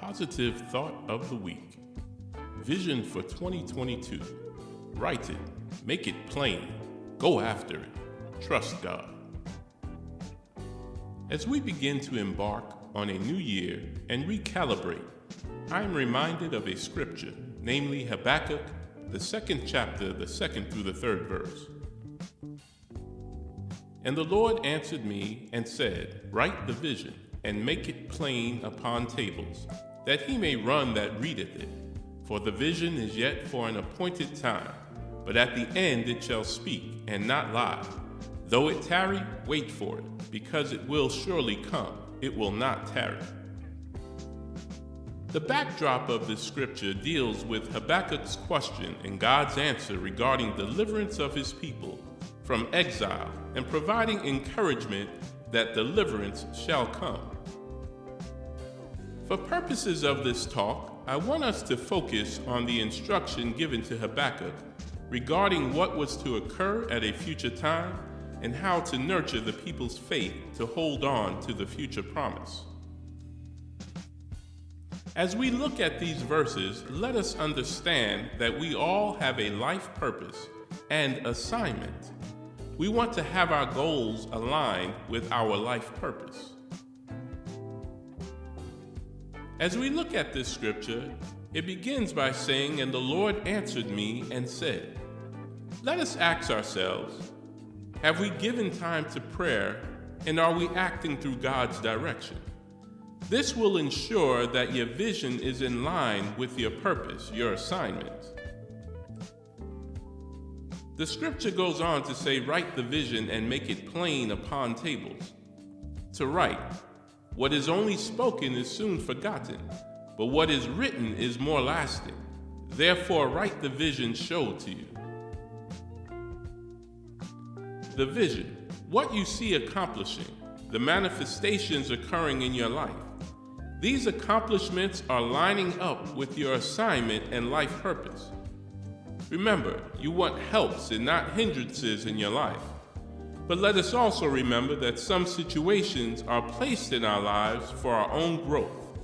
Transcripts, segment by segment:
Positive thought of the week. Vision for 2022. Write it. Make it plain. Go after it. Trust God. As we begin to embark on a new year and recalibrate, I am reminded of a scripture, namely Habakkuk, the 2nd chapter, the 2nd through the 3rd verse. And the Lord answered me and said, Write the vision, and make it plain upon tables, that he may run that readeth it. For the vision is yet for an appointed time, but at the end it shall speak, and not lie. Though it tarry, wait for it, because it will surely come, it will not tarry. The backdrop of this scripture deals with Habakkuk's question and God's answer regarding deliverance of his people from exile and providing encouragement that deliverance shall come. For purposes of this talk, I want us to focus on the instruction given to Habakkuk regarding what was to occur at a future time and how to nurture the people's faith to hold on to the future promise. As we look at these verses, let us understand that we all have a life purpose and assignment. We want to have our goals aligned with our life purpose. As we look at this scripture, it begins by saying, And the Lord answered me and said. Let us ask ourselves, have we given time to prayer, and are we acting through God's direction? This will ensure that your vision is in line with your purpose, your assignment. The scripture goes on to say, Write the vision and make it plain upon tables. To write. What is only spoken is soon forgotten, but what is written is more lasting. Therefore, write the vision showed to you. The vision, what you see accomplishing, the manifestations occurring in your life. These accomplishments are lining up with your assignment and life purpose. Remember, you want helps and not hindrances in your life. But let us also remember that some situations are placed in our lives for our own growth.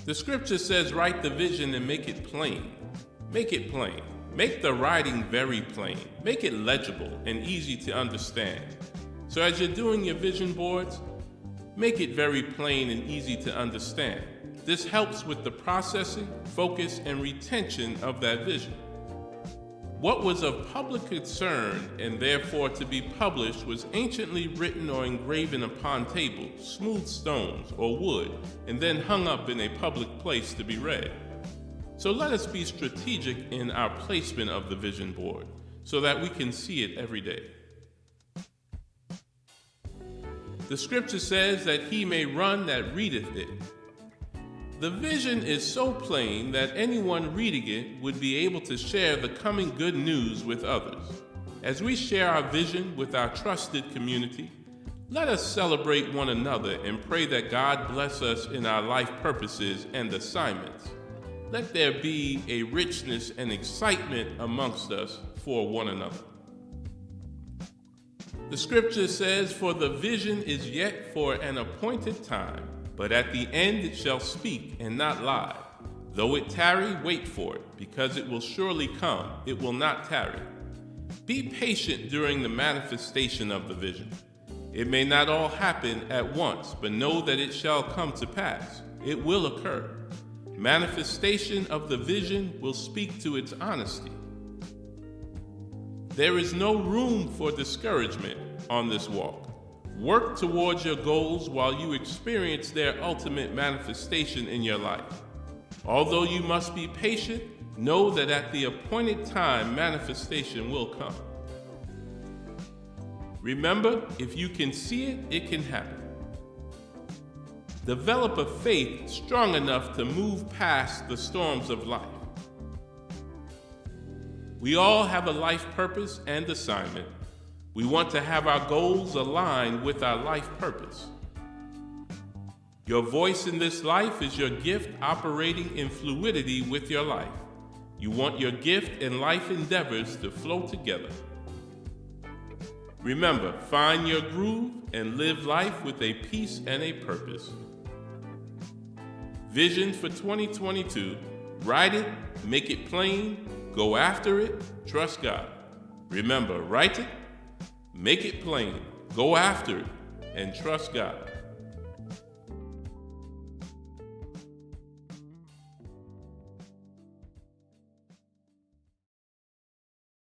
The scripture says, Write the vision and make it plain. Make it plain. Make the writing very plain. Make it legible and easy to understand. So as you're doing your vision boards, make it very plain and easy to understand. This helps with the processing, focus, and retention of that vision. What was of public concern and therefore to be published was anciently written or engraven upon tables, smooth stones, or wood, and then hung up in a public place to be read. So let us be strategic in our placement of the vision board so that we can see it every day. The scripture says that he may run that readeth it. The vision is so plain that anyone reading it would be able to share the coming good news with others. As we share our vision with our trusted community, let us celebrate one another and pray that God bless us in our life purposes and assignments. Let there be a richness and excitement amongst us for one another. The scripture says, For the vision is yet for an appointed time, but at the end it shall speak and not lie. Though it tarry, wait for it, because it will surely come, it will not tarry. Be patient during the manifestation of the vision. It may not all happen at once, but know that it shall come to pass. It will occur. Manifestation of the vision will speak to its honesty. There is no room for discouragement on this walk. Work towards your goals while you experience their ultimate manifestation in your life. Although you must be patient, know that at the appointed time, manifestation will come. Remember, if you can see it, it can happen. Develop a faith strong enough to move past the storms of life. We all have a life purpose and assignment. We want to have our goals aligned with our life purpose. Your voice in this life is your gift operating in fluidity with your life. You want your gift and life endeavors to flow together. Remember, find your groove and live life with a peace and a purpose. Vision for 2022. Write it, make it plain, go after it, trust God. Remember, write it, make it plain, go after it, and trust God.